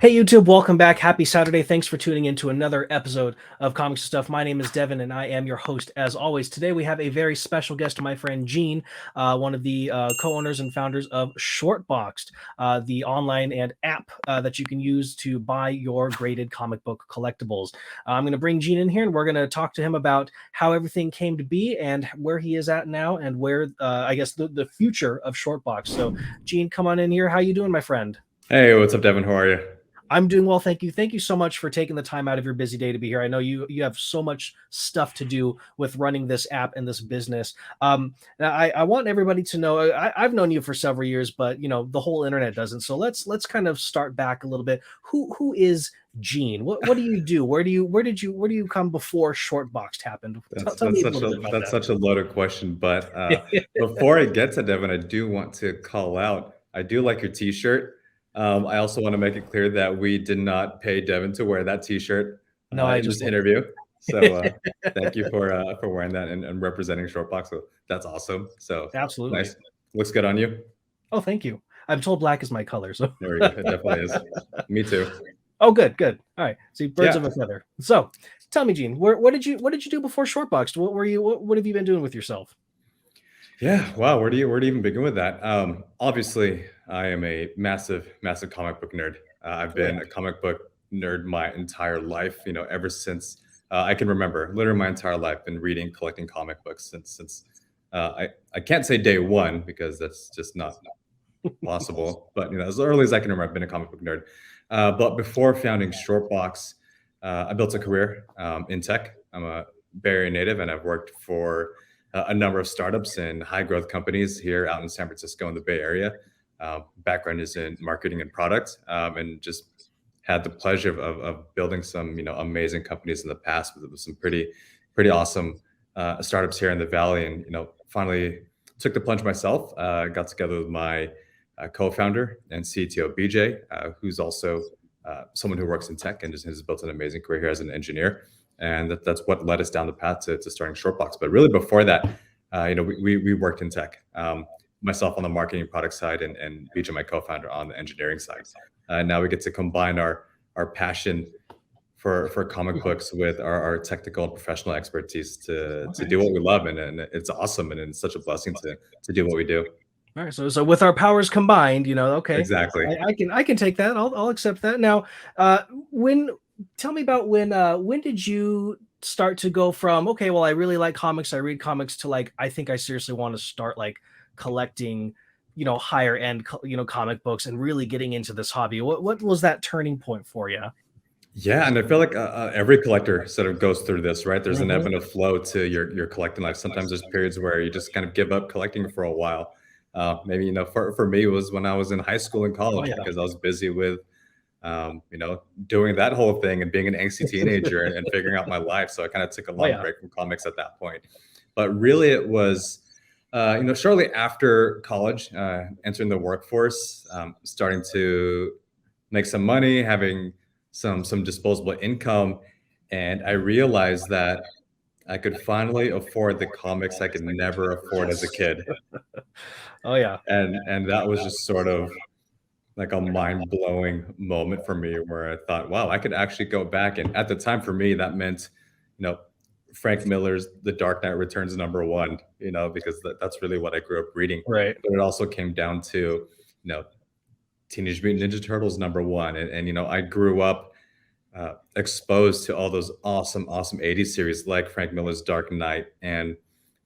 Hey YouTube, welcome back. Happy Saturday. Thanks for tuning in to another episode of Comics and Stuff. My name is Devin and I am your host as always. Today we have a very special guest, my friend Gene, one of the co-owners and founders of Shortboxed, the online and app that you can use to buy your graded comic book collectibles. I'm going to bring Gene in here and we're going to talk to him about how everything came to be and where he is at now and where, I guess, the future of Shortboxed. So Gene, come on in here. How you doing, my friend? Hey, what's up, Devin? How are you? I'm doing well, thank you. Thank you so much for taking the time out of your busy day to be here. I know you have so much stuff to do with running this app and this business. I want everybody to know I've known you for several years, but you know the whole internet doesn't. So let's kind of start back a little bit. Who is Gene? What do you do? Where do you come before Shortboxed happened? Tell me a little bit about that's that. such a loaded question. But before I get to Devin, I do want to call out. I do like your T-shirt. I also want to make it clear that we did not pay Devin to wear that T-shirt No, I in just this interview. So thank you for wearing that and representing Shortbox. So that's awesome. So absolutely. nice. Looks good on you. Oh, thank you. I'm told black is my color, so There we go. It definitely is. Me too. Oh, good, good. All right. See, birds Yeah. of a feather. So, tell me, Gene, what did you do before Shortboxed? What have you been doing with yourself? Yeah. Wow. Where do you even begin with that? Obviously, I am a massive comic book nerd. I've Oh, yeah. been a comic book nerd my entire life. You know, ever since I can remember, literally my entire life, been reading, collecting comic books since I can't say day one because that's just not possible. But you know, as early as I can remember, I've been a comic book nerd. But before founding Shortbox, I built a career in tech. I'm a Bay Area native, and I've worked for a number of startups and high growth companies here out in San Francisco in the Bay Area. Background is in marketing and product, and just had the pleasure of building some amazing companies in the past with some pretty awesome startups here in the Valley. And finally took the plunge myself. Got together with my co-founder and CTO BJ, who's also someone who works in tech and just has built an amazing career here as an engineer. And that's what led us down the path to starting Shortbox. But really before that, we worked in tech. Myself on the marketing product side and BJ, my co-founder, on the engineering side. Now we get to combine our passion for comic books with our technical and professional expertise to do what we love. And it's awesome. And it's such a blessing to do what we do. All right. So with our powers combined, okay, Exactly. I can take that. I'll accept that. Now, when tell me about when did you start to go from, okay, well, I really like comics, I read comics, to like, I think I seriously want to start like collecting, higher end, comic books and really getting into this hobby. What was that turning point for you? Yeah, and I feel like every collector sort of goes through this, right? There's an ebb Mhm. and a flow to your collecting life. Sometimes there's periods where you just kind of give up collecting for a while. Maybe for me it was when I was in high school and Oh college yeah. because I was busy with doing that whole thing and being an angsty teenager and figuring out my life. So I kind of took a Oh long yeah. break from comics at that point. But really, it was shortly after college, entering the workforce, starting to make some money, having some disposable income, and I realized that I could finally afford the comics I could never afford as a kid. Oh yeah. And that was just sort of like a mind-blowing moment for me where I thought, wow, I could actually go back. And at the time for me, that meant, you know, Frank Miller's The Dark Knight Returns #1, because that's really what I grew up reading. Right. But it also came down to, Teenage Mutant Ninja Turtles #1. And I grew up exposed to all those awesome 80s series like Frank Miller's Dark Knight and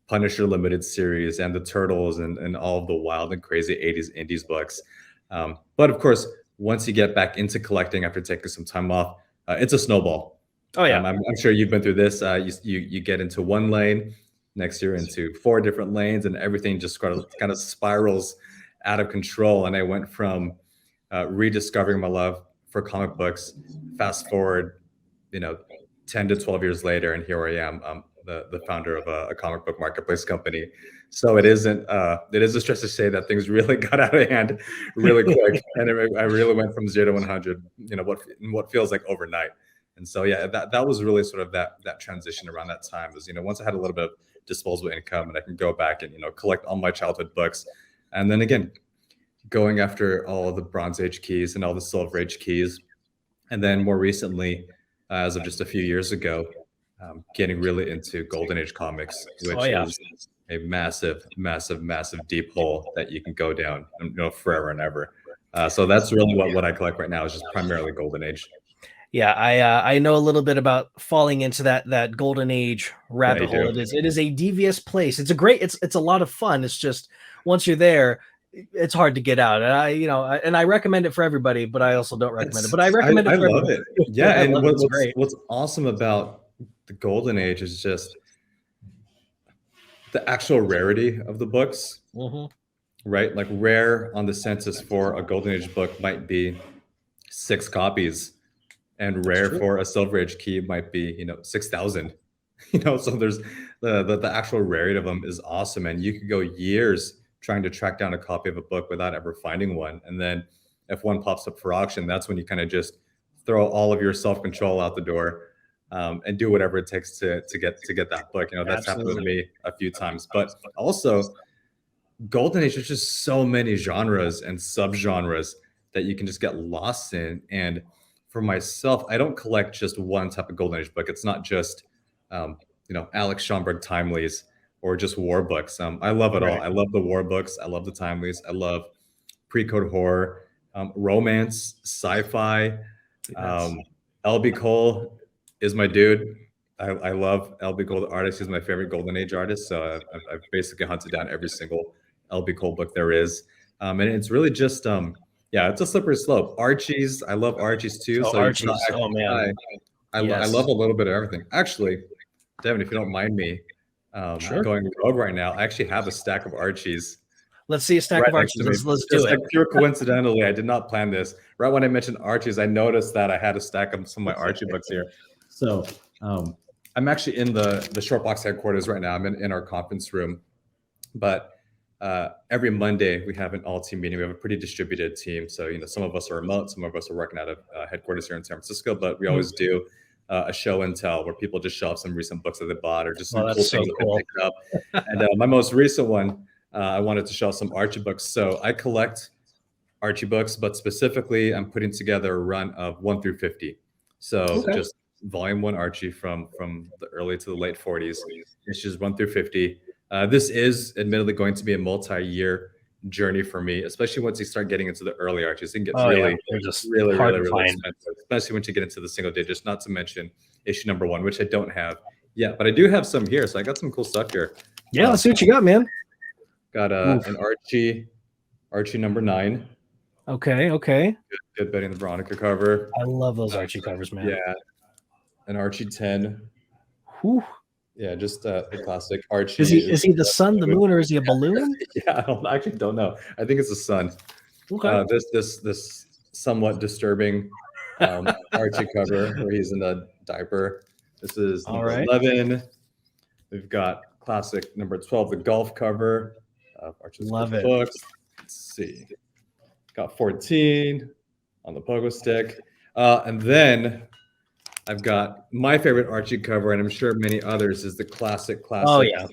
Punisher Limited series and the Turtles and all of the wild and crazy 80s indies books. But of course, once you get back into collecting after taking some time off, it's a snowball. Oh yeah. I'm sure you've been through this. You get into one lane, next year into 4 different lanes, and everything just kind of spirals out of control. And I went from rediscovering my love for comic books. Fast forward, you know, 10 to 12 years later, and here I am, the founder of a comic book marketplace company. So it is a stretch to say that things really got out of hand really quick, and I really went from 0 to 100, what feels like overnight. And so yeah, that was really sort of that transition around that time. Was once I had a little bit of disposable income and I can go back and collect all my childhood books, and then again going after all the Bronze Age keys and all the Silver Age keys. And then more recently, as of just a few years ago, getting really into Golden Age comics, Oh which yeah. is a massive, massive, massive deep hole that you can go down, forever and ever. So that's really what I collect right now is just primarily Golden Age. Yeah, I know a little bit about falling into that golden age Yeah, rabbit you hole. do. It is a devious place. It's a lot of fun. It's just once you're there, it's hard to get out. And I recommend it for everybody, but I also don't recommend it. It's But I recommend it I for love everybody. it. Yeah, I and love it. It's great. what's awesome about the Golden Age is just the actual rarity of the books, Mhm. right? Like rare on the census for a Golden Age book might be 6 copies, and It's rare true. for a Silver Age key might be 6,000. So there's the actual rarity of them is awesome, and you could go years trying to track down a copy of a book without ever finding one. And then if one pops up for auction, that's when you kind of just throw all of your self control out the door, and do whatever it takes to get that book. That's happened with Absolutely. me a few times. But also, Golden Age, there's just so many genres and subgenres that you can just get lost in. And for myself, I don't collect just one type of Golden Age book. It's not just, Alex Schomburg timelies or just war books. I love it all. Right. I love the war books. I love the timelies. I love pre-code horror, romance, sci-fi. Yes. LB Cole is my dude. I love LB Cole, the artist. He's my favorite Golden Age artist. So I've basically hunted down every single LB Cole book there is. And it's really just, yeah, it's a slippery slope. Archie's, I love Archie's too. Oh, So, Archie's. Oh man. I Yes. love a little bit of everything. Actually, Devin, if you don't mind me Sure. going rogue right now, I actually have a stack of Archies Let's see a stack right of next to Archies. me. Let's do Just it. like pure coincidentally, I did not plan this. Right when I mentioned Archies, I noticed that I had a stack of some of my Archie books here. So I'm actually in the Shortboxed headquarters right now. I'm in our conference room, but every Monday we have an all-team meeting. We have a pretty distributed team. So some of us are remote, some of us are working out of headquarters here in San Francisco, but we Mhm. always do a show and tell where people just show off some recent books that they bought or just some Oh, cool that's so things that they cool. picked up. And my most recent one, I wanted to show some Archie books. So I collect Archie books, but specifically I'm putting together a run of 1 through 50. So Okay. just volume 1 Archie from the early to the late 40s, issues 1 through 50. This is admittedly going to be a multi-year journey for me, especially once you start getting into the early Archies. It can get Oh yeah. really, They're just really, hard really, to really find. expensive, especially once you get into the single digits, not to mention issue number 1, which I don't have yet, but I do have some here. So I got some cool stuff here. Yeah, let's see what you got, man. Got Oof. an Archie number 9. Okay. Good Betty and the Veronica cover. I love those Archie covers, man. Yeah, an Archie 10. Whew. Yeah, just the classic Archie. Is he the sun, the moon, or is he a balloon? Yeah, I actually don't know. I think it's the sun. Okay. This somewhat disturbing Archie cover where he's in a diaper. This is All number right. 11. We've got classic number 12, the golf cover of Archie's Love it. books. Let's see. Got 14 on the pogo stick. And then I've got my favorite Archie cover, and I'm sure many others, is the classic Oh yeah.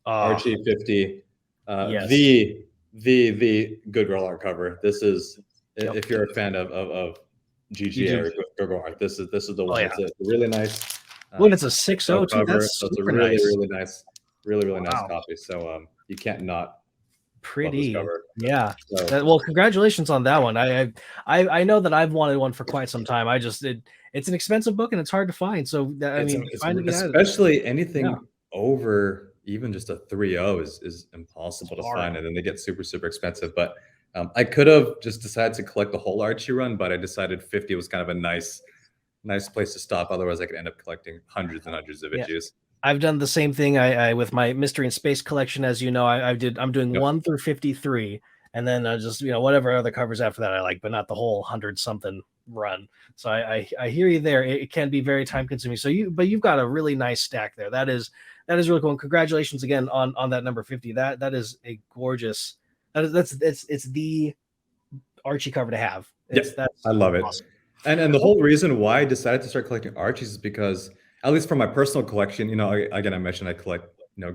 Archie 50. Yes. The Good Girl art cover. This is Yep. if you're a fan of GGA or Good Girl art, this is the one. Oh, yeah. It's a really nice. Look, it's a 6.0 too. cover. That's So it's a super really, nice. really nice, really nice Wow. copy. So you can't not love this Pretty. cover. Yeah. So, Well, congratulations on that one. I know that I've wanted one for quite some time. It's an expensive book and it's hard to find. So it's finding it out, especially anything Yeah. over even just a 3.0 is impossible to hard. find, and then they get super expensive. But I could have just decided to collect the whole Archie run, but I decided 50 was kind of a nice place to stop. Otherwise, I could end up collecting hundreds and hundreds of Yeah. issues. I've done the same thing. I with my Mystery and Space collection, as you know, I'm doing Yep. 1 through 53, and then I just whatever other covers after that I like, but not the whole 100 something run. So I hear you there. It can be very time consuming. So you've got a really nice stack there. That is really cool. And congratulations again on that number 50. That is a gorgeous. It's the Archie cover to have. That's I love it. awesome. And the whole reason why I decided to start collecting Archies is because, at least for my personal collection, again, I mentioned I collect,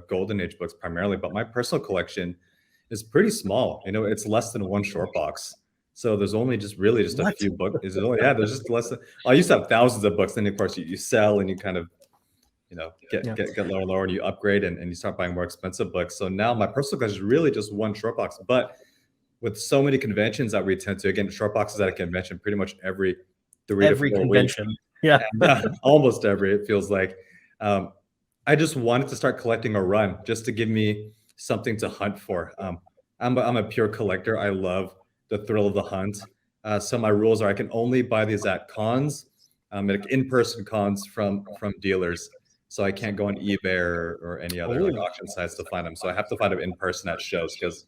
Golden Age books primarily, but my personal collection is pretty small. It's less than one short box. So there's only just really just a What? few books. Is it only, yeah, there's just less than, I used to have thousands of books. Then of course you sell and you kind of, Yeah. get lower and lower, and you upgrade, and you start buying more expensive books. So now my personal collection is really just one short box. But with so many conventions that we attend to, again, short boxes at a convention pretty much every 3 to 4 weeks, Every convention. Yeah. and almost every, it feels like. Um, I just wanted to start collecting a run just to give me something to hunt for. I'm a pure collector. I love the thrill of the hunt. So my rules are I can only buy these at cons, like in-person cons from dealers. So I can't go on eBay or any other like Oh. auction sites to find them. So I have to find them in person at shows because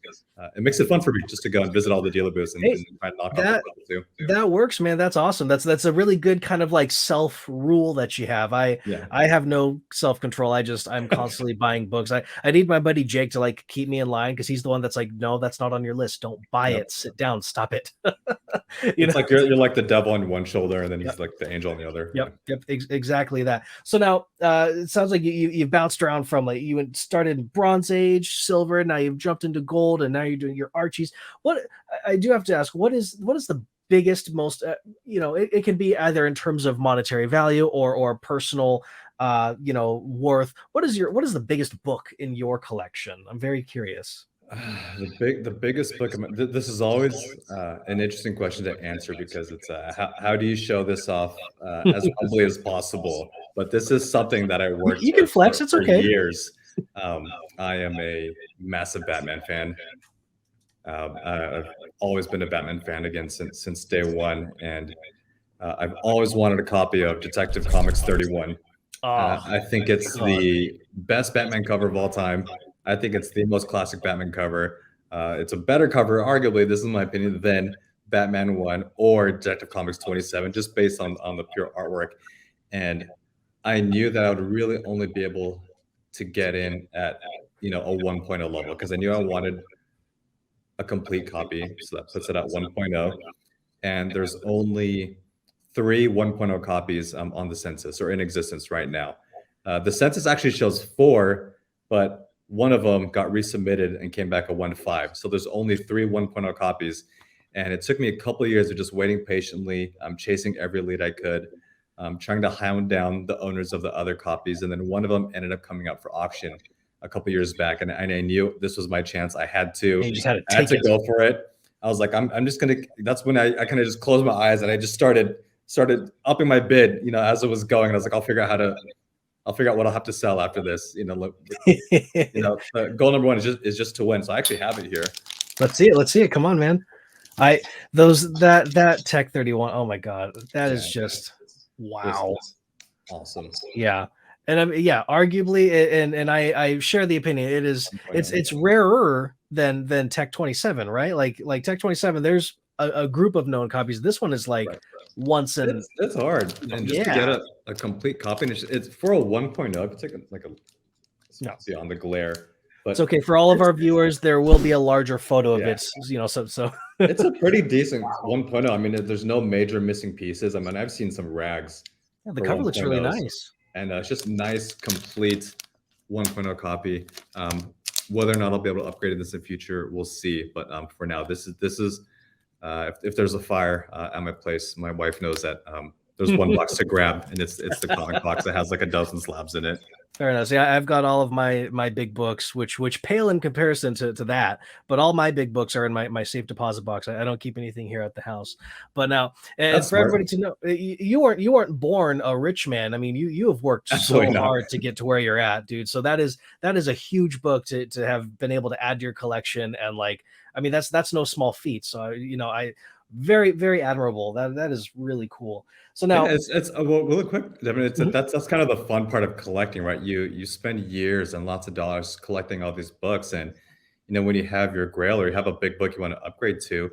it makes it fun for me just to go and visit all the dealer booths and, Hey, and try and knock off a that couple too. that works, man. That's awesome. That's a really good kind of like self rule that you have. Yeah. I have no self control. I'm constantly buying books. I need my buddy Jake to like keep me in line because he's the one that's like, no, that's not on your list. Don't buy Yep. it. Sit down. Stop it. you It's know. like you're like the devil on one shoulder and then he's like the angel on the other. Yeah. Yep, exactly that. So now, it sounds like you've bounced around from like you started in Bronze Age, Silver, now you've jumped into Gold, and now you're doing your Archies. What I do have to ask, what is the biggest, most it can be either in terms of monetary value or personal, worth. What is the biggest book in your collection? I'm very curious. The biggest book. This is always an interesting question to answer because it's how do you show this off as humbly as possible? But this is something that I worked You can flex. It's for okay. years. I am a massive Batman fan. I've always been a Batman fan again since day one, and I've always wanted a copy of Detective Comics 31. Oh, I think it's God. the best Batman cover of all time. I think it's the most classic Batman cover. It's a better cover, arguably, this is my opinion, than Batman 1 or Detective Comics 27, just based on the pure artwork. And I knew that I would really only be able to get in at a 1.0 level because I knew I wanted a complete copy. So that puts it at 1.0. And there's only 3 1.0 copies on the census or in existence right now. The census actually shows 4, but one of them got resubmitted and came back a 1.5. So there's only 3 1.0 copies. And it took me a couple of years of just waiting patiently. I'm chasing every lead I could, trying to hound down the owners of the other copies. And then one of them ended up coming up for auction a couple of years back. And I knew this was my chance. I had to, You just had to take it. go for it. I was like, I'm just going to, that's when I kind of just closed my eyes and I just started upping my bid, as it was going. And I was like, I'll figure out what I'll have to sell after this. Goal number one is just to win. So I actually have it here. Let's see it. Come on, man. That Tech 31. Oh my God, that is just wow. Awesome. Yeah. And arguably, and I share the opinion. It's rarer than Tech 27, right? Like Tech 27, there's a group of known copies. This one is like once in. It's hard, and just to get a complete copy. It's for a 1.0. It's like a see on the glare. But it's okay for all of our viewers. There will be a larger photo of it. So it's a pretty decent 1.0. I mean, there's no major missing pieces. I mean, I've seen some rags. Yeah, the cover looks really nice. And it's just nice, complete 1.0 copy. Whether or not I'll be able to upgrade this in the future, we'll see. But for now, this is if there's a fire at my place, my wife knows that there's one box to grab, and it's the comic box that has like a dozen slabs in it. Fair enough. Yeah, I've got all of my big books, which pale in comparison to that. But all my big books are in my safe deposit box. I don't keep anything here at the house. But now, and for everybody to know, you weren't born a rich man. I mean, you have worked so hard to get to where you're at, dude. So that is a huge book to have been able to add to your collection. And like, I mean, that's no small feat. So I very, very admirable. That is really cool. So now it's well, really quick. I mean, that's kind of the fun part of collecting, right? You spend years and lots of dollars collecting all these books, and when you have your grail or you have a big book you want to upgrade to,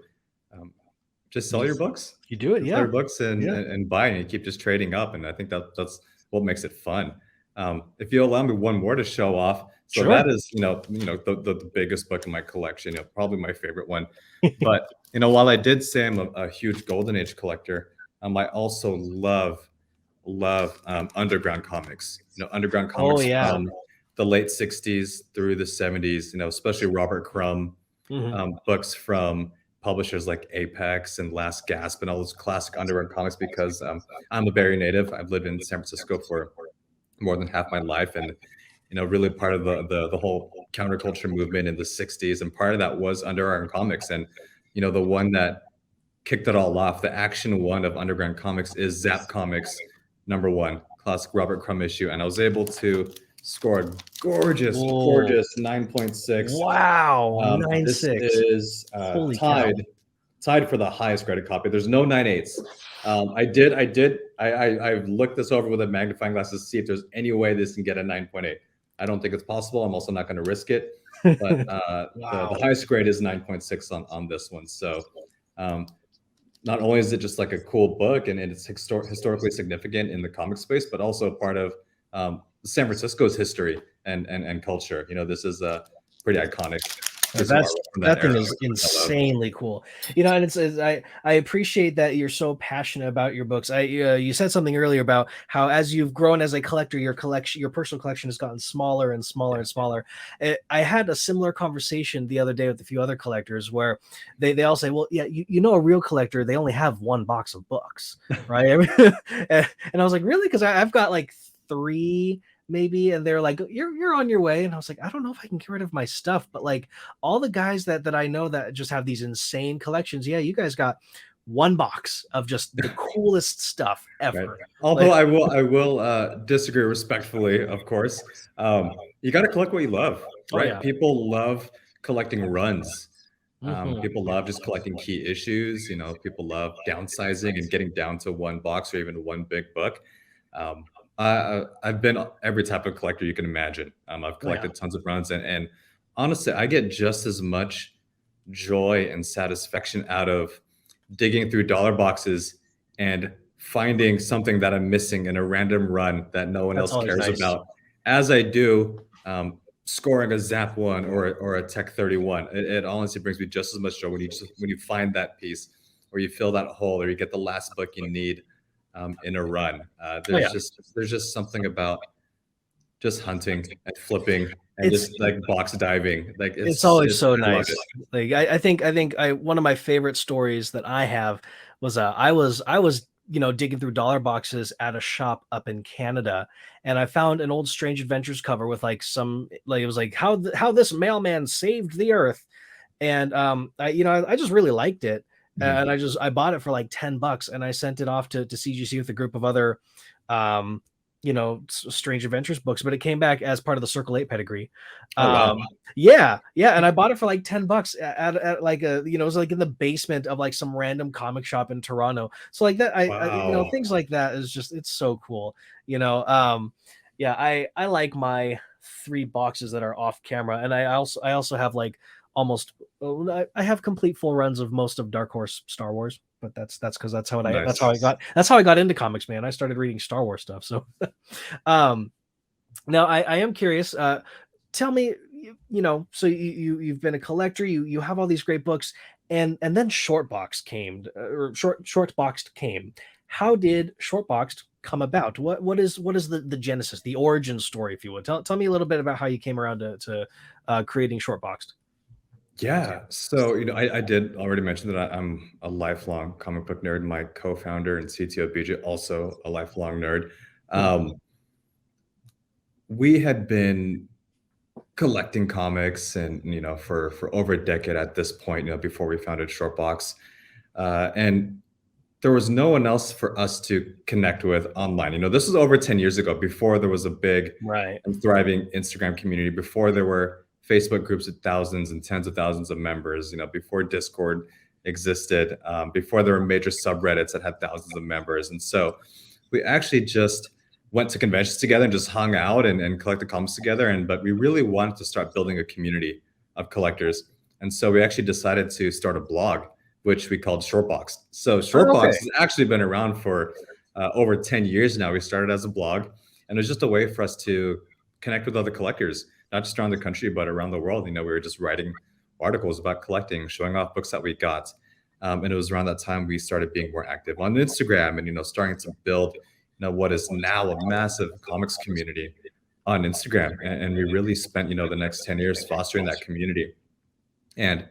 just sell your books. You do it, sell your books and buy, and you keep just trading up. And I think that's what makes it fun. If you allow me one more to show off, so that is the biggest book in my collection, probably my favorite one. But while I did say I'm a huge Golden Age collector, I also love underground comics. Underground comics from the late 60s through the 70s. Especially Robert Crumb, books from publishers like Apex and Last Gasp and all those classic underground comics because I'm a Bay native. I've lived in San Francisco for more than half my life, and really part of the whole counterculture movement in the '60s, and part of that was underground comics. And the one that kicked it all off, the action one of underground comics is Zap Comics #1, classic Robert Crumb issue, and I was able to score a gorgeous, Whoa. gorgeous 9.6. Wow, This 9.6. is Holy cow. tied for the highest graded copy. There's no 9.8s. I've looked this over with a magnifying glass to see if there's any way this can get a 9.8. I don't think it's possible. I'm also not going to risk it. But Wow. the highest grade is 9.6 on this one. So not only is it just like a cool book and it's historically significant in the comic space, but also part of San Francisco's history and culture. This is a pretty iconic piece of That's artwork from that thing era, is which I love. insanely cool. And I appreciate that you're so passionate about your books. You said something earlier about how as you've grown as a collector, your personal collection has gotten smaller and smaller Yeah. and smaller. I had a similar conversation the other day with a few other collectors where they all say, well, yeah, a real collector, they only have one box of books, right? And I was like, really? Because I've got like three maybe, and they're like, you're on your way. And I was like, I don't know if I can get rid of my stuff, but like all the guys that I know that just have these insane collections, yeah, you guys got one box of just the coolest stuff Right. ever. Although Like, I will disagree respectfully, of course. You got to collect what you love, oh right? yeah. People love collecting runs. Mhm. People love just collecting key issues. People love downsizing and getting down to one box or even one big book. I've been every type of collector you can imagine. I've Oh yeah. collected tons of runs, and honestly, I get just as much joy and satisfaction out of digging through dollar boxes and finding something that I'm missing in a random run that no one That's else always cares nice. about, as I do scoring a Zap one or a Tech 31. It honestly brings me just as much joy when you find that piece, or you fill that hole, or you get the last book you need in a run. Oh yeah. There's just something about just hunting and flipping and It's just like box diving. Like it's always so I love nice. it. Like I think one of my favorite stories that I have was I was digging through dollar boxes at a shop up in Canada, and I found an old Strange Adventures cover with like some like it was like how this mailman saved the earth, and I just really liked it, and Mhm. I bought it for like $10, and I sent it off to CGC with a group of other um Strange Adventures books, but it came back as part of the Circle 8 pedigree. Oh wow. Yeah, and I bought it for like $10 at like it was like in the basement of like some random comic shop in Toronto. So like that, Wow. things like that is just it's so cool. Yeah, I like my three boxes that are off camera, and I also have like almost I have complete full runs of most of Dark Horse Star Wars, but that's because Nice. that's how I got into comics, man. I started reading Star Wars stuff. So um now I am curious. Tell me, so you've been a collector, you have all these great books, and then Shortboxed came. How did Shortboxed come about? What is the genesis, the origin story, if you would? Tell me a little bit about how you came around to creating Shortboxed. Yeah. So, I did already mention that I'm a lifelong comic book nerd. My co-founder and CTO BJ also a lifelong nerd. Hmm. Um, we had been collecting comics and for over a decade at this point, before we founded Shortbox. And there was no one else for us to connect with online. This was over 10 years ago, before there was a big Right. and thriving Instagram community, before there were Facebook groups with thousands and tens of thousands of members, before Discord existed, before there were major subreddits that had thousands of members. And so we actually just went to conventions together and just hung out and collected comics together. But we really wanted to start building a community of collectors. And so we actually decided to start a blog, which we called Shortboxed. So Oh, Shortbox okay. has actually been around for over 10 years now. We started as a blog, and it was just a way for us to connect with other collectors, not just around the country, but around the world. We were just writing articles about collecting, showing off books that we got. And it was around that time we started being more active on Instagram and, starting to build, what is now a massive comics community on Instagram. And we really spent, the next 10 years fostering that community. And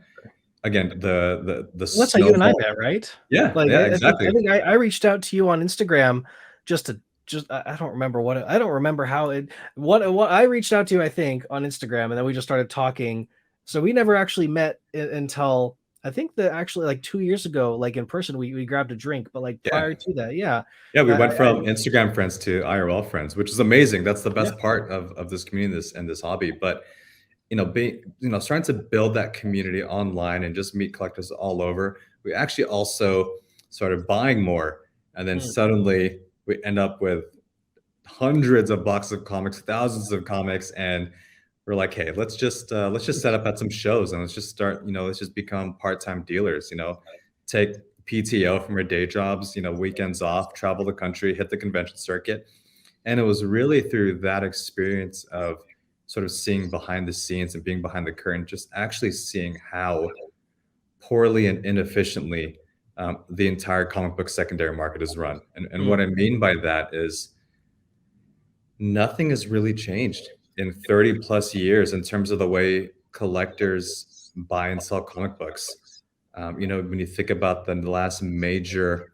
again, the Well, that's how you and I snowball. met, right? Yeah, Like, yeah, I exactly. think I reached out to you on Instagram just to just I don't remember I don't remember how it what I reached out to you, I think, on Instagram, and then we just started talking. So we never actually met until I think that actually like 2 years ago, like in person, we grabbed a drink. But like Yeah. prior to that, yeah, Yeah, we went I from Instagram friends to IRL friends, which is amazing. That's the yeah. best part of this community, this hobby. But being starting to build that community online and just meet collectors all over. We actually also started buying more, and then Mm, suddenly we end up with hundreds of boxes of comics, thousands of comics, and we're like, hey, let's just set up at some shows and let's just start, let's just become part-time dealers, take PTO from our day jobs, weekends off, travel the country, hit the convention circuit. And it was really through that experience of sort of seeing behind the scenes and being behind the curtain, just actually seeing how poorly and inefficiently the entire comic book secondary market is run. And mm, what I mean by that is nothing has really changed in 30 plus years in terms of the way collectors buy and sell comic books. When you think about the last major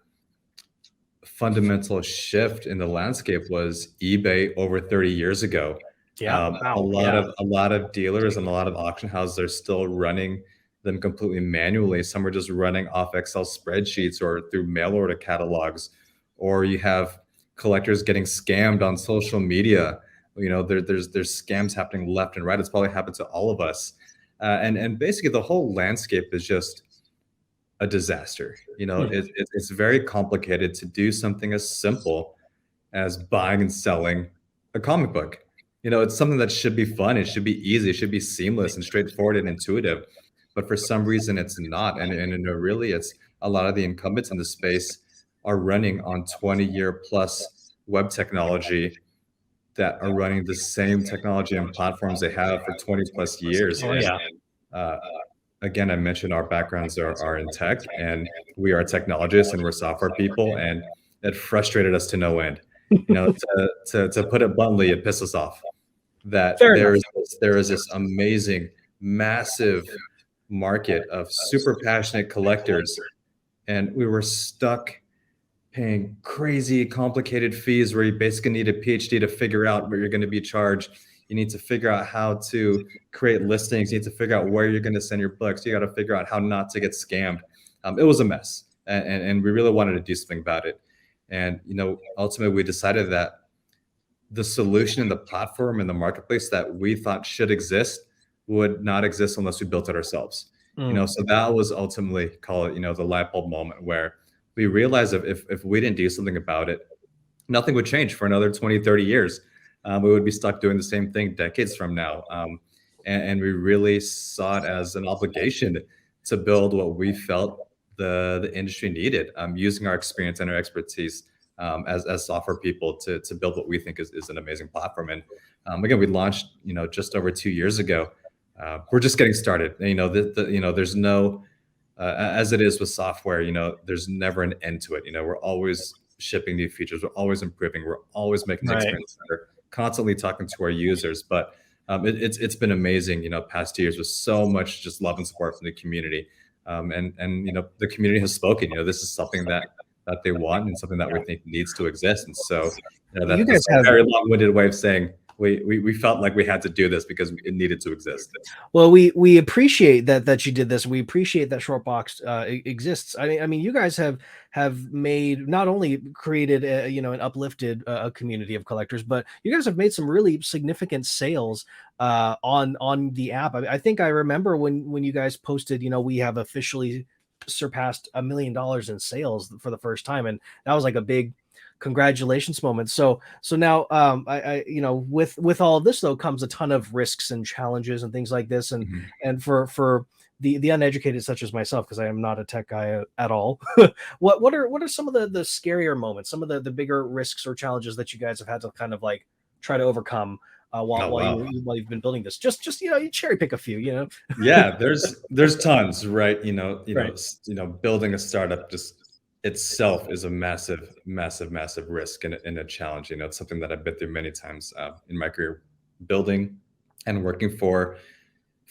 fundamental shift in the landscape was eBay over 30 years ago. yeah. A Wow. lot Yeah. of dealers and a lot of auction houses are still running them completely manually. Some are just running off Excel spreadsheets or through mail order catalogs, or you have collectors getting scammed on social media. There's scams happening left and right. It's probably happened to all of us, and basically the whole landscape is just a disaster. Mm, It's very complicated to do something as simple as buying and selling a comic book. It's something that should be fun. It should be easy. It should be seamless and straightforward and intuitive. But for some reason, it's not. Really, it's a lot of the incumbents in the space are running on 20-year plus web technology that are running the same technology and platforms they have for 20 plus years. oh And yeah. uh, again, I mentioned our backgrounds are in tech, and we are technologists and we're software people, and it frustrated us to no end. To put it bluntly, it pissed us off that Fair enough. there is this amazing, massive market of super passionate collectors, and we were stuck paying crazy complicated fees where you basically need a PhD to figure out what you're going to be charged. You need to figure out how to create listings. You need to figure out where you're going to send your books. You got to figure out how not to get scammed. It was a mess, and we really wanted to do something about it. And ultimately, we decided that the solution and the platform and the marketplace that we thought should exist would not exist unless we built it ourselves. Mm, So that was ultimately, call it, the light bulb moment where we realized that if we didn't do something about it, nothing would change for another 20, 30 years. We would be stuck doing the same thing decades from now. And we really saw it as an obligation to build what we felt the industry needed, using our experience and our expertise as software people to build what we think is an amazing platform. And again, we launched, just over 2 years ago. We're just getting started. There's no, as it is with software, there's never an end to it. We're always shipping new features. We're always improving. We're always making the right. experience better, constantly talking to our users. But it's been amazing, past 2 years with so much just love and support from the community. And the community has spoken. This is something that they want and something that we think needs to exist. And so You guys that's a have very long-winded way of saying we felt like we had to do this because it needed to exist. Well, we appreciate that you did this. We appreciate that Shortboxed exists. I mean, you guys have made not only created an uplifted a community of collectors, but you guys have made some really significant sales on the app. I think I remember when you guys posted, we have officially surpassed $1 million in sales for the first time, and that was like a big congratulations moment. So now with all of this though comes a ton of risks and challenges and things like this, and Mhm. for the uneducated such as myself, because I am not a tech guy at all. What are some of the scarier moments, some of the bigger risks or challenges that you guys have had to kind of like try to overcome Oh, wow. while you've been building this? Just you cherry pick a few. Yeah, there's tons, right? Right. Building a startup just itself is a massive, massive, massive risk and a challenge. It's something that I've been through many times in my career, building and working for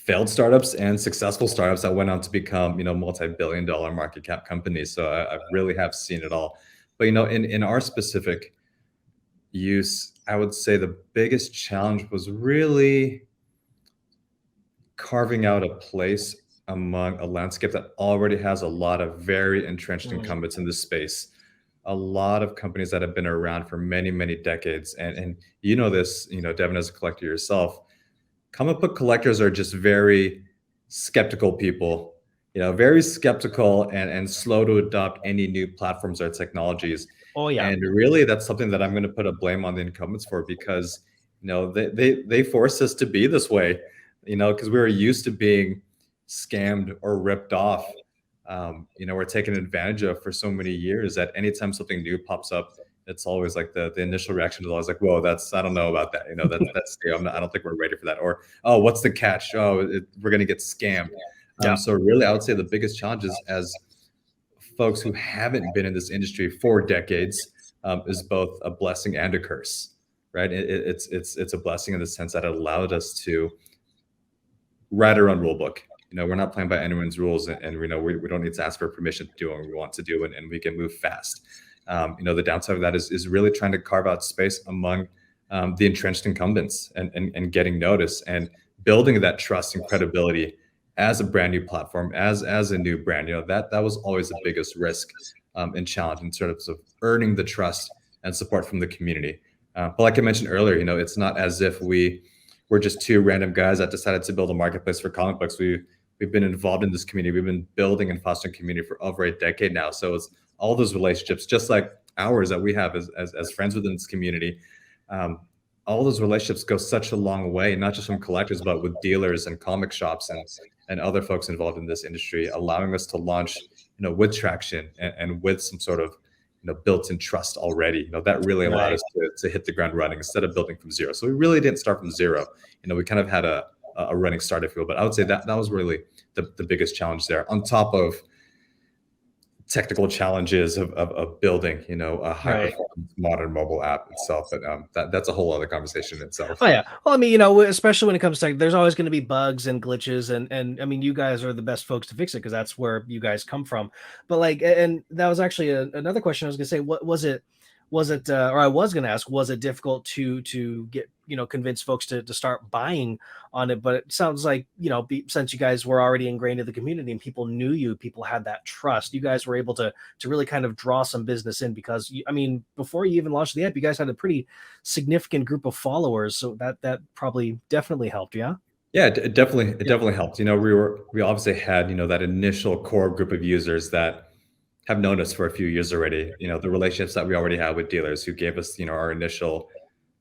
failed startups and successful startups that went on to become, multi-billion-dollar market cap companies. So I really have seen it all. But in our specific use, I would say the biggest challenge was really carving out a place among a landscape that already has a lot of very entrenched Mm. incumbents in this space. A lot of companies that have been around for many, many decades. And you know this, Devin, as a collector yourself, comic book collectors are just very skeptical people, very skeptical and slow to adopt any new platforms or technologies. Oh yeah. And really, that's something that I'm going to put a blame on the incumbents for, because they forced us to be this way, because we were used to being scammed or ripped off. We're taken advantage of for so many years that anytime something new pops up, it's always like the initial reaction is always like, whoa, I don't know about that. That's I don't think we're ready for that. Or, oh, what's the catch? Oh, we're going to get scammed. Yeah. So really, I would say the biggest challenge is, as folks who haven't been in this industry for decades, is both a blessing and a curse, right? It's a blessing in the sense that it allowed us to write our own rule book. We're not playing by anyone's rules, and we don't need to ask for permission to do what we want to do, and we can move fast. The downside of that is really trying to carve out space among the entrenched incumbents, and getting noticed and building that trust and credibility as a brand new platform, as a new brand. That was always the biggest risk and challenge in terms of earning the trust and support from the community. But like I mentioned earlier, it's not as if we're just two random guys that decided to build a marketplace for comic books. We've been involved in this community. We've been building and fostering community for over a decade now. So it's all those relationships, just like ours, that we have as friends within this community. All those relationships go such a long way, not just from collectors, but with dealers and comic shops and other folks involved in this industry, allowing us to launch, with traction and with some sort of, built-in trust already. That really allowed Right. us to hit the ground running instead of building from zero. So we really didn't start from zero. We kind of had a running start, if you will. But I would say that was really the biggest challenge there, on top of technical challenges of building, a high Right. performance modern mobile app itself. But that's a whole other conversation in itself. Oh yeah. Well, I mean, especially when it comes to there's always going to be bugs and glitches, and I mean, you guys are the best folks to fix it because that's where you guys come from. But like, and that was actually another question I was going to say. What was it? Was it, or I was going to ask, was it difficult to get convince folks to start buying on it? But it sounds like since you guys were already ingrained in the community and people knew you, people had that trust. You guys were able to really kind of draw some business in because I mean, before you even launched the app, you guys had a pretty significant group of followers, so that probably definitely helped. Yeah. Yeah, it definitely it Yeah. definitely helped. We obviously had, that initial core group of users that have known us for a few years already. The relationships that we already had with dealers who gave us, our initial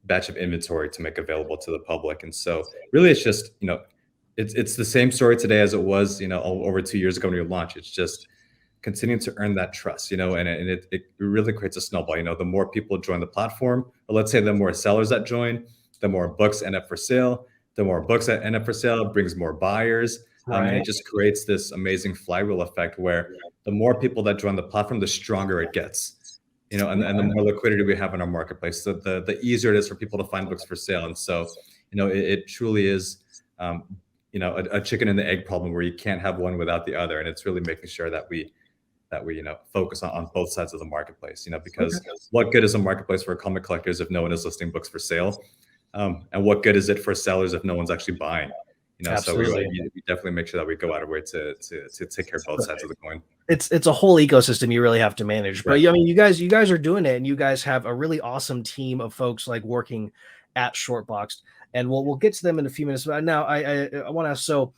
batch of inventory to make available to the public. And so really it's just, it's the same story today as it was, over 2 years ago when we launched. It's just continuing to earn that trust, and it really creates a snowball. The more people join the platform, or let's say the more sellers that join, the more books end up for sale. The more books that end up for sale brings more buyers. And Right. it just creates this amazing flywheel effect where the more people that join the platform, the stronger it gets. And the more liquidity we have in our marketplace, the easier it is for people to find books for sale. And so, it truly is, a chicken and the egg problem where you can't have one without the other. And it's really making sure that we focus on both sides of the marketplace. Okay. Because what good is a marketplace for comic collectors if no one is listing books for sale? And what good is it for sellers if no one's actually buying? So Absolutely. we definitely make sure that we go out of our way to take care of both sides of the coin. It's a whole ecosystem you really have to manage. But Right. yeah, I mean, you guys are doing it, and you guys have a really awesome team of folks like working at Shortboxed, and we'll get to them in a few minutes. But now I want to ask, so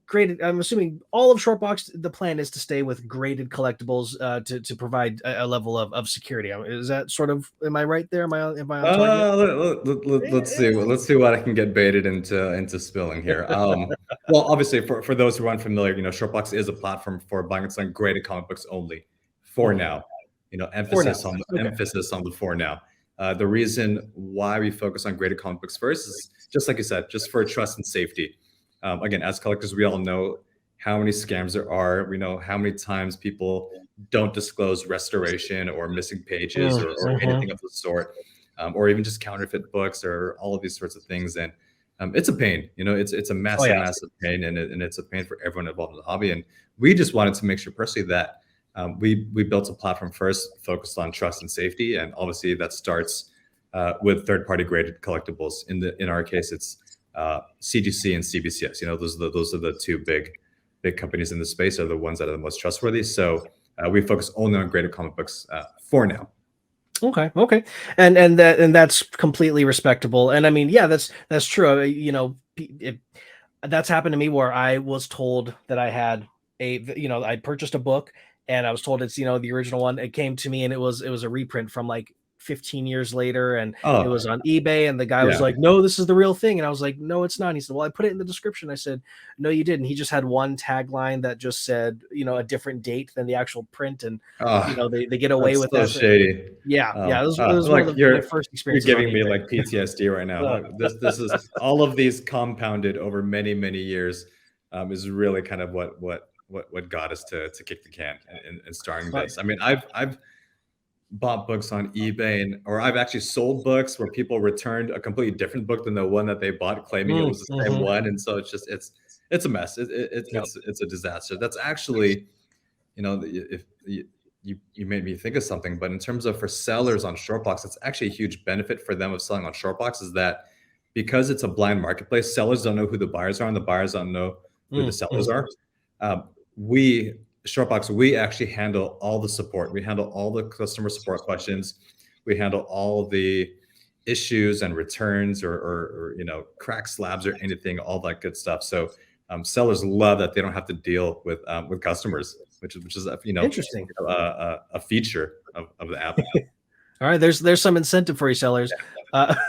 graded. I'm assuming all of Shortboxed, the plan is to stay with graded collectibles to provide a level of security. Is that sort of, am I right there? Am I on target? Let's see. Let's see what I can get baited into spilling here. Well, obviously, for those who aren't familiar, Shortbox is a platform for buying and selling graded comic books only for Mhm. now. For now. Okay. Emphasis on the for now. The reason why we focus on graded comic books first is just like you said, just for trust and safety. Again, as collectors, we all know how many scams there are. We know how many times people don't disclose restoration or missing pages or Mhm. anything of the sort, or even just counterfeit books or all of these sorts of things. And it's a pain. It's a Oh massive, yeah. massive pain, and it's a pain for everyone involved in the hobby. And we just wanted to make sure personally that we built a platform first focused on trust and safety, and obviously that starts with third-party graded collectibles. In our case, it's CGC and CBCS. Those are the two big companies in the space, are the ones that are the most trustworthy. So we focus only on graded comic books for now. Okay, okay, and that's completely respectable. And I mean, yeah, that's true. That's happened to me where I was told that I had I purchased a book and I was told it's the original one. It came to me and it was a reprint from like 15 years later, and it was Oh, on eBay, and the guy was yeah. like, "No, this is the real thing." And I was like, "No, it's not." And he said, "Well, I put it in the description." I said, "No, you didn't." He just had one tagline that just said, a different date than the actual print, and Oh, they get away that's with so that. shady. Yeah, yeah, it was one Like of my you're first you're experiences on giving me eBay. like PTSD right now. Ugh. This is all of these compounded over many many years, is really kind of what got us to kick the can and starting Right. this. I mean, I've bought books on eBay, or I've actually sold books where people returned a completely different book than the one that they bought, claiming it was the same Mhm. one. And so it's a mess. Yep. It's a disaster. That's actually, if you made me think of something, but in terms of for sellers on Shortbox, it's actually a huge benefit for them of selling on Shortbox, is that because it's a blind marketplace, sellers don't know who the buyers are, and the buyers don't know who the sellers Mhm. are. We Shortbox, we actually handle all the support. We handle all the customer support questions. We handle all the issues and returns, or crack slabs or anything, all that good stuff. So sellers love that they don't have to deal with customers, which is Interesting. a feature of the app. All right, there's some incentive for resellers.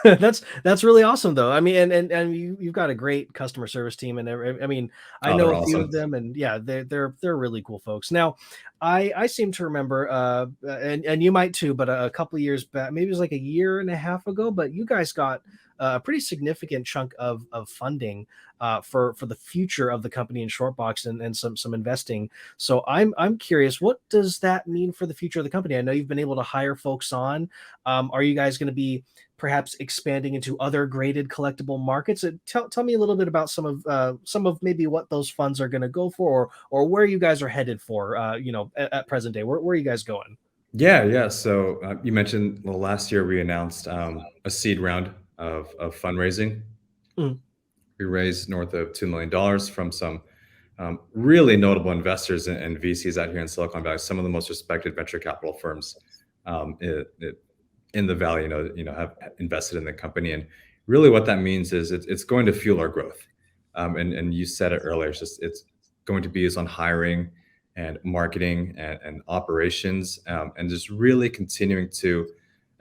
That's really awesome though. I mean, and you've got a great customer service team, and I mean, I Oh, know they're a few of awesome. them, and yeah, they're really cool folks. Now, I seem to remember, and you might too, but a couple of years back, maybe it was like a year and a half ago, but you guys got a pretty significant chunk of funding for the future of the company in Shortbox, and some investing. So I'm curious, what does that mean for the future of the company? I know you've been able to hire folks on. Are you guys going to be perhaps expanding into other graded collectible markets? Tell me a little bit about some of maybe what those funds are going to go for, or where you guys are headed for. At present day, where are you guys going? Yeah, yeah. So you mentioned, well, last year we announced a seed round of fundraising. Mm, We raised north of $2 million from some really notable investors and VCs out here in Silicon Valley. Some of the most respected venture capital firms um, i- i- in the valley, have invested in the company. And really, what that means is it's going to fuel our growth. And you said it earlier. It's going to be is on hiring and marketing and operations, and just really continuing to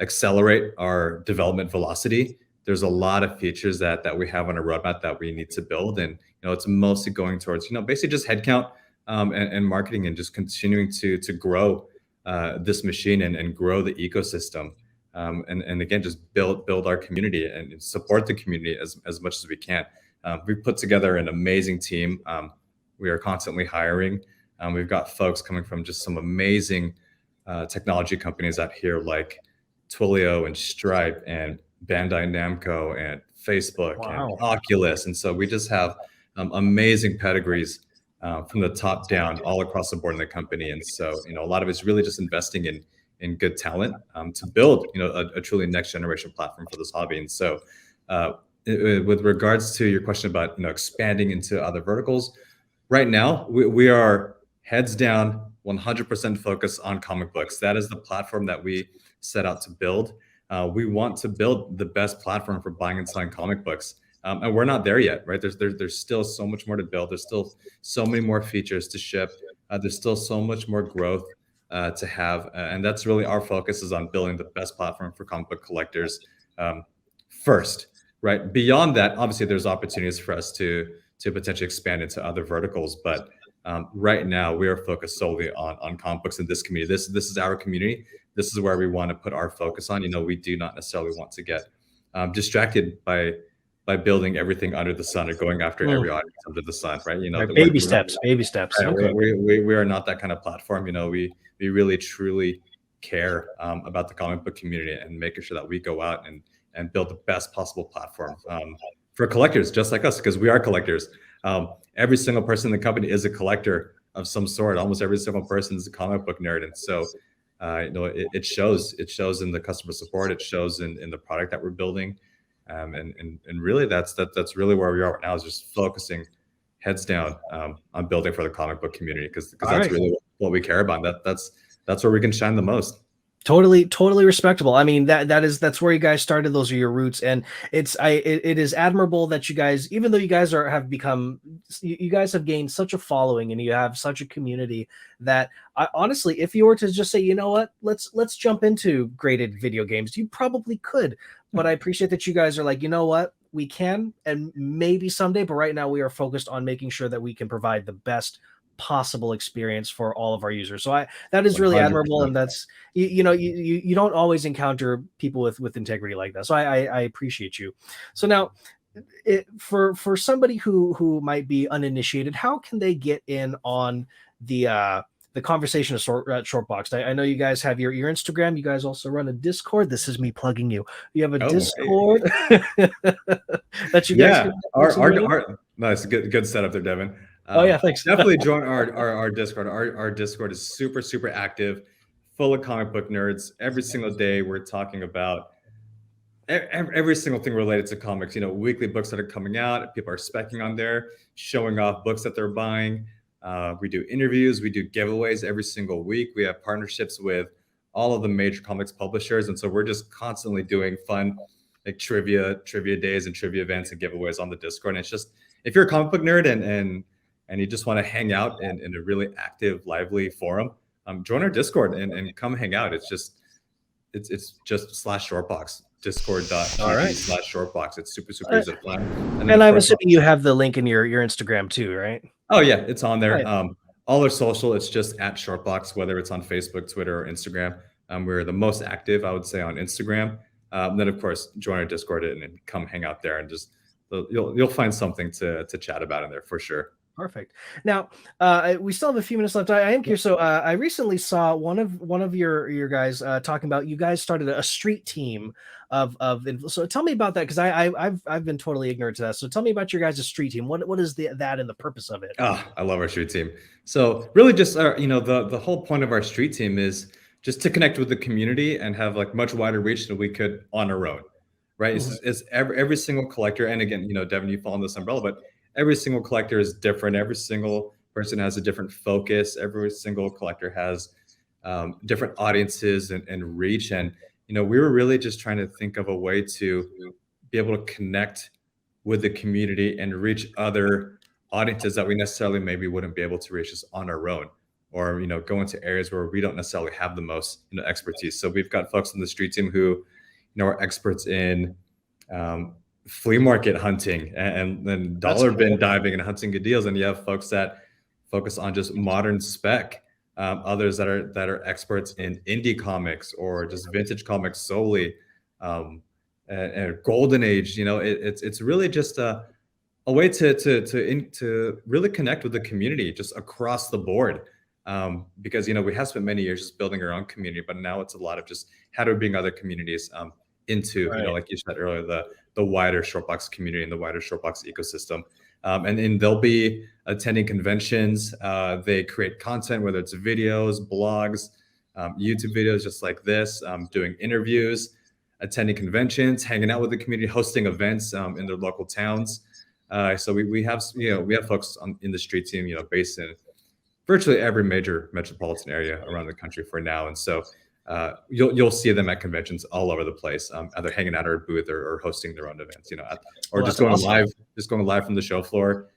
accelerate our development velocity. There's a lot of features that we have on a roadmap that we need to build, and it's mostly going towards basically just headcount, and marketing, and just continuing to grow this machine, and grow the ecosystem, and again just build our community and support the community as much as we can. We've put together an amazing team. We are constantly hiring. We've got folks coming from just some amazing technology companies out here, like Twilio and Stripe and Bandai Namco and Facebook and wow. Oculus. And so we just have amazing pedigrees from the top down all across the board in the company. And so, a lot of it's really just investing in good talent, to build, a truly next generation platform for this hobby. And so, uh, with regards to your question about, expanding into other verticals, right now we are heads down, 100% focused on comic books. That is the platform that we set out to build. We want to build the best platform for buying and selling comic books, and we're not there yet, right? There's still so much more to build. There's still so many more features to ship. There's still so much more growth to have, and that's really our focus, is on building the best platform for comic book collectors, um, first, right? Beyond that, obviously, there's opportunities for us to potentially expand into other verticals, but right now we are focused solely on comic books in this community. This is our community. This is where we want to put our focus on. We do not necessarily want to get distracted by building everything under the sun, or going after Mm, every audience under the sun, right? right, That baby steps, baby steps. right, Okay. we are not that kind of platform. We really truly care about the comic book community, and making sure that we go out and build the best possible platform for collectors just like us, because we are collectors. Every single person in the company is a collector of some sort. Almost every single person is a comic book nerd, and so it shows. It shows in the customer support. It shows in the product that we're building, and really that's really where we are right now, is just focusing heads down on building for the comic book community, because All that's right. really what we care about. That's where we can shine the most. Totally respectable. I mean, that's where you guys started. Those are your roots, and it is admirable that you guys, even though you guys have become, you guys have gained such a following and you have such a community that honestly, if you were to just say, you know what, let's jump into graded video games, you probably could. But I appreciate that you guys are like, you know what, we can, and maybe someday, but right now we are focused on making sure that we can provide the best possible experience for all of our users. So that is really admirable, 100%. and that's you don't always encounter people with integrity like that. So I appreciate you. So now, for somebody who might be uninitiated, how can they get in on the conversation of Shortboxed? I know you guys have your Instagram. You guys also run a Discord. This is me plugging you. You have a Oh, Discord that you guys yeah, can. our nice, good setup there, Devin. Oh yeah, thanks. Definitely join our Discord. Our Discord is super active, full of comic book nerds. Every single day, we're talking about every single thing related to comics. Weekly books that are coming out. People are specking on there, showing off books that they're buying. We do interviews. We do giveaways every single week. We have partnerships with all of the major comics publishers, and so we're just constantly doing fun, like trivia days and trivia events and giveaways on the Discord. And it's just, if you're a comic book nerd and you just want to hang out in a really active, lively forum, join our Discord and come hang out. It's just /Shortbox, All right. discord.gg/Shortbox. It's super easy to find. And I'm assuming you have the link in your Instagram too, right? Oh yeah, it's on there. Right. All our social, it's just @Shortbox, whether it's on Facebook, Twitter, or Instagram. We're the most active, I would say, on Instagram. Then of course, join our Discord and come hang out there, and just you'll find something to chat about in there for sure. Perfect. Now, we still have a few minutes left. I am curious. So, I recently saw one of your guys talking about, you guys started a street team of. So, tell me about that, because I've been totally ignorant to that. So, tell me about your guys' street team. What is that and the purpose of it? I love our street team. So really, just the whole point of our street team is just to connect with the community and have like much wider reach than we could on our own, right? It's every single collector, and again, Devin, you fall in this umbrella, but every single collector is different. Every single person has a different focus. Every single collector has different audiences and reach. And we were really just trying to think of a way to be able to connect with the community and reach other audiences that we necessarily maybe wouldn't be able to reach just on our own, or go into areas where we don't necessarily have the most expertise. So we've got folks on the street team who are experts in flea market hunting and then dollar bin diving and hunting good deals, and you have folks that focus on just modern spec, others that are experts in indie comics or just vintage comics solely, and golden age. It's really just a way to really connect with the community just across the board, because we have spent many years just building our own community, but now it's a lot of just how do we bring other communities into like you said earlier, the wider Shortbox community and the wider Shortbox ecosystem. And then they'll be attending conventions. They create content, whether it's videos, blogs, YouTube videos just like this, doing interviews, attending conventions, hanging out with the community, hosting events in their local towns. So we have folks in the street team, based in virtually every major metropolitan area around the country for now. And so you'll see them at conventions all over the place, either hanging out at our booth or hosting their own events, or just going live from the show floor,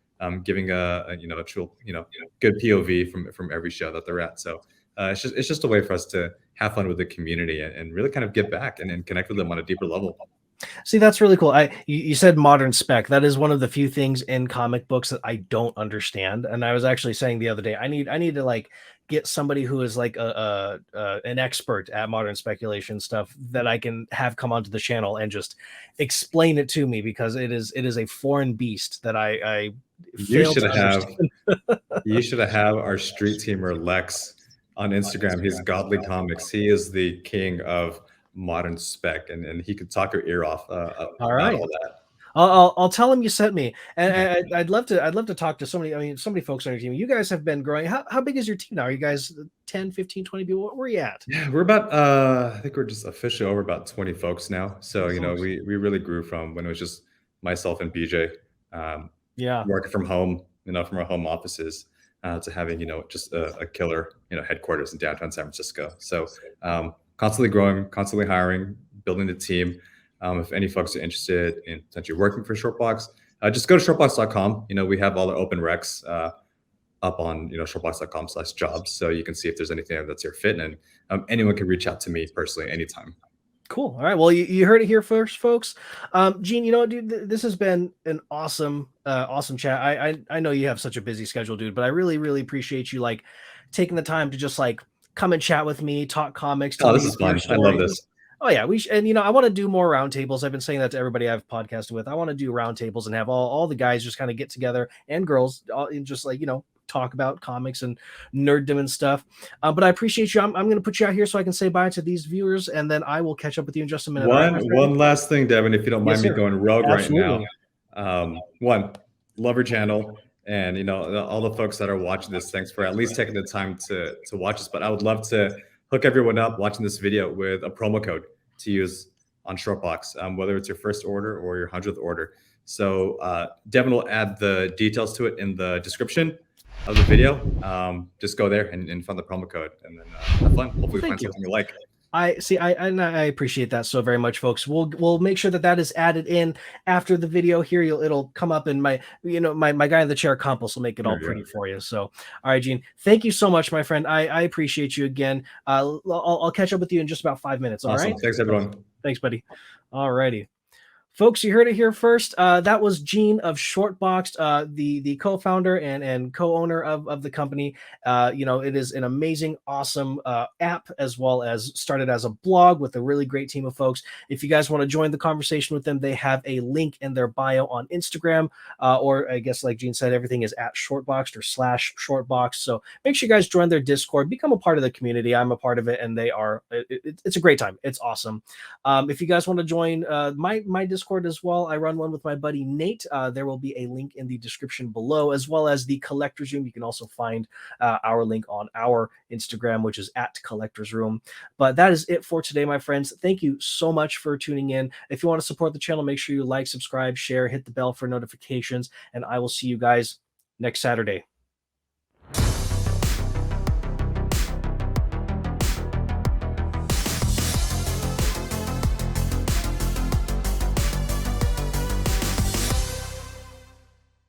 giving a true good POV from every show that they're at. So it's just a way for us to have fun with the community and really kind of give back and connect with them on a deeper level. See, that's really cool. You said modern spec. That is one of the few things in comic books that I don't understand. And I was actually saying the other day, I need to like get somebody who is like an expert at modern speculation stuff that I can have come onto the channel and just explain it to me, because it is a foreign beast that I you should have our street teamer Lex on Instagram. He's Godly Comics. He is the king of modern spec, and he could talk your ear off about all that. I'll tell him you sent me, and I'd love to talk to so many. I mean, so many folks on your team. You guys have been growing. How big is your team now? Are you guys 10, 15, 20 people? Where are you at? Yeah, we're about I think we're just officially over about 20 folks now. So, 20 folks. we really grew from when it was just myself and BJ um, Yeah. working from home, from our home offices to having, just a killer, headquarters in downtown San Francisco. So, constantly growing, constantly hiring, building the team. If any folks are interested in potentially working for Shortbox, just go to shortbox.com. We have all the open recs. Up on shortbox.com/jobs, so you can see if there's anything that's your fit, and anyone can reach out to me personally anytime. Cool. All right. Well, you heard it here first, folks. Gene, you know what, dude, this has been an awesome chat. I know you have such a busy schedule, dude, but I really, really appreciate you like taking the time to just like come and chat with me, talk comics, Oh, tell this me is your fun. I love story. this. Oh yeah, and I want to do more roundtables. I've been saying that to everybody I've podcasted with. I want to do roundtables and have all the guys just kind of get together and girls, and just like talk about comics and nerddom and stuff. But I appreciate you. I'm going to put you out here so I can say bye to these viewers, and then I will catch up with you in just a minute. All right, my friend? One last thing, Devin, if you don't Yes, mind me sir. going rogue right now. Absolutely. One, love your channel, and all the folks that are watching this. Thanks for at least taking the time to watch this. But I would love to hook everyone up watching this video with a promo code to use on Shortbox, whether it's your first order or your 100th order. So Devin will add the details to it in the description of the video. Just go there and find the promo code, and then have fun. Hopefully, find Thank you. something you like. I see. I appreciate that so very much, folks. We'll make sure that is added in after the video here. It'll come up in my guy in the chair Compost will make it all There you go. pretty for you. So, all right, Gene, thank you so much, my friend. I appreciate you again. I'll catch up with you in just about 5 minutes. All Awesome. right. Thanks, everyone. Thanks, buddy. All righty. Folks, you heard it here first. That was Gene of Shortboxed, the co-founder and co-owner of the company. It is an amazing, awesome app, as well as started as a blog with a really great team of folks. If you guys want to join the conversation with them, they have a link in their bio on Instagram, or I guess like Gene said, everything is at Shortboxed or /Shortboxed. So make sure you guys join their Discord, become a part of the community. I'm a part of it, and it's a great time. It's awesome. If you guys want to join my Discord as well, I run one with my buddy Nate. There will be a link in the description below, as well as the Collectors Room. You can also find our link on our Instagram, which is at Collectors Room. But that is it for today, my friends. Thank you so much for tuning in. If you want to support the channel, make sure you like, subscribe, share, hit the bell for notifications, and I will see you guys next Saturday.